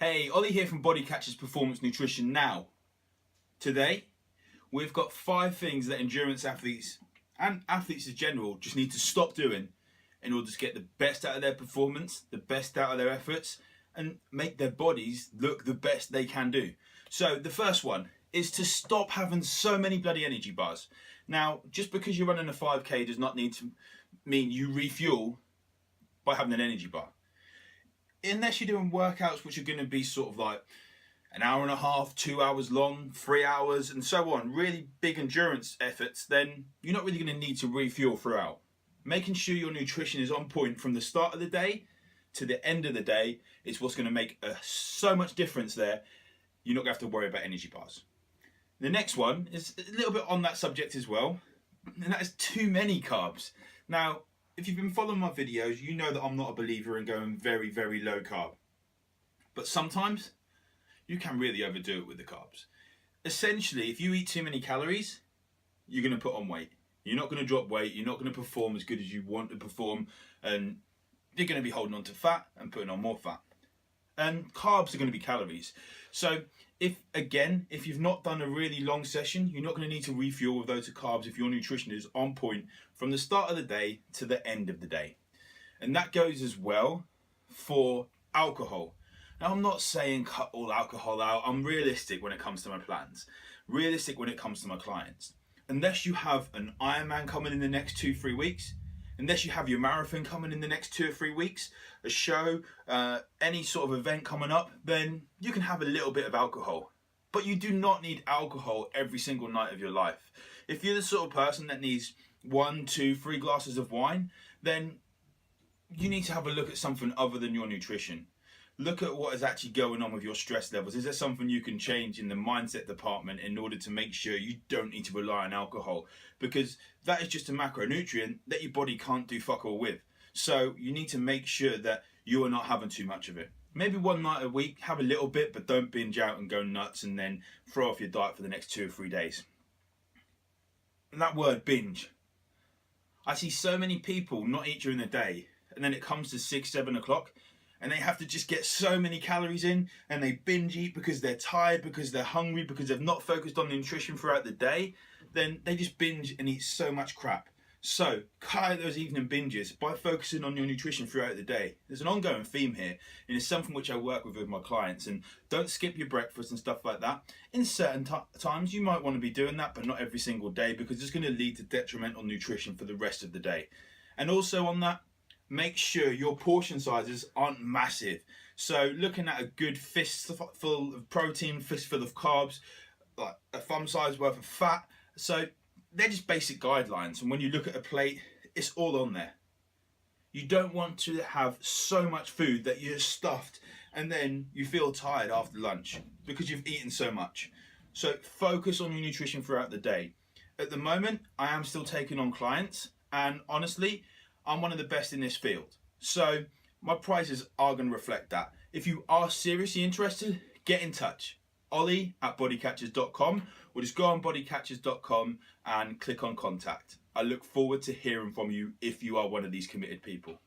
Hey, Ollie here from Body Catchers Performance Nutrition. Now, today, we've got 5 things that endurance athletes and athletes in general just need to stop doing in order to get the best out of their performance, the best out of their efforts, and make their bodies look the best they can do. So the first one is to stop having so many bloody energy bars. Now, just because you're running a 5K does not need to mean you refuel by having an energy bar. Unless you're doing workouts which are going to be sort of like an hour and a half, 2 hours long, 3 hours and so on, really big endurance efforts, then you're not really going to need to refuel throughout. Making sure your nutrition is on point from the start of the day to the end of the day is what's going to make so much difference there. You're not going to have to worry about energy bars. The next one is a little bit on that subject as well, and that is too many carbs. Now, if you've been following my videos, you know that I'm not a believer in going very, very low carb. But sometimes you can really overdo it with the carbs. Essentially, if you eat too many calories, you're going to put on weight. You're not going to drop weight. You're not going to perform as good as you want to perform. And you're going to be holding on to fat and putting on more fat. And carbs are going to be calories. So if you've not done a really long session, you're not going to need to refuel with those carbs if your nutrition is on point from the start of the day to the end of the day. And that goes as well for alcohol. Now, I'm not saying cut all alcohol out. I'm realistic when it comes to my plans, realistic when it comes to my clients. Unless you have an Ironman coming in the next 2-3 weeks, unless you have your marathon coming in the next 2 or 3 weeks, a show, any sort of event coming up, then you can have a little bit of alcohol. But you do not need alcohol every single night of your life. If you're the sort of person that needs 1, 2, 3 glasses of wine, then you need to have a look at something other than your nutrition. Look at what is actually going on with your stress levels. Is there something you can change in the mindset department in order to make sure you don't need to rely on alcohol? Because that is just a macronutrient that your body can't do fuck all with. So you need to make sure that you are not having too much of it. Maybe one night a week, have a little bit, but don't binge out and go nuts and then throw off your diet for the next 2 or 3 days. And that word binge. I see so many people not eat during the day, and then it comes to 6, 7 o'clock, and they have to just get so many calories in, and they binge eat because they're tired, because they're hungry, because they've not focused on the nutrition throughout the day. Then they just binge and eat so much crap. So cut out those evening binges by focusing on your nutrition throughout the day. There's an ongoing theme here, and it's something which I work with my clients. And don't skip your breakfast and stuff like that. In certain times you might want to be doing that, but not every single day, because it's going to lead to detrimental nutrition for the rest of the day. And also on that, make sure your portion sizes aren't massive. So looking at a good fistful of protein, fistful of carbs, like a thumb size worth of fat. So they're just basic guidelines. And when you look at a plate, it's all on there. You don't want to have so much food that you're stuffed and then you feel tired after lunch because you've eaten so much. So focus on your nutrition throughout the day. At the moment, I am still taking on clients, and honestly, I'm one of the best in this field. So my prices are going to reflect that. If you are seriously interested, get in touch. Ollie at bodycatchers.com, or just go on bodycatchers.com and click on contact. I look forward to hearing from you if you are one of these committed people.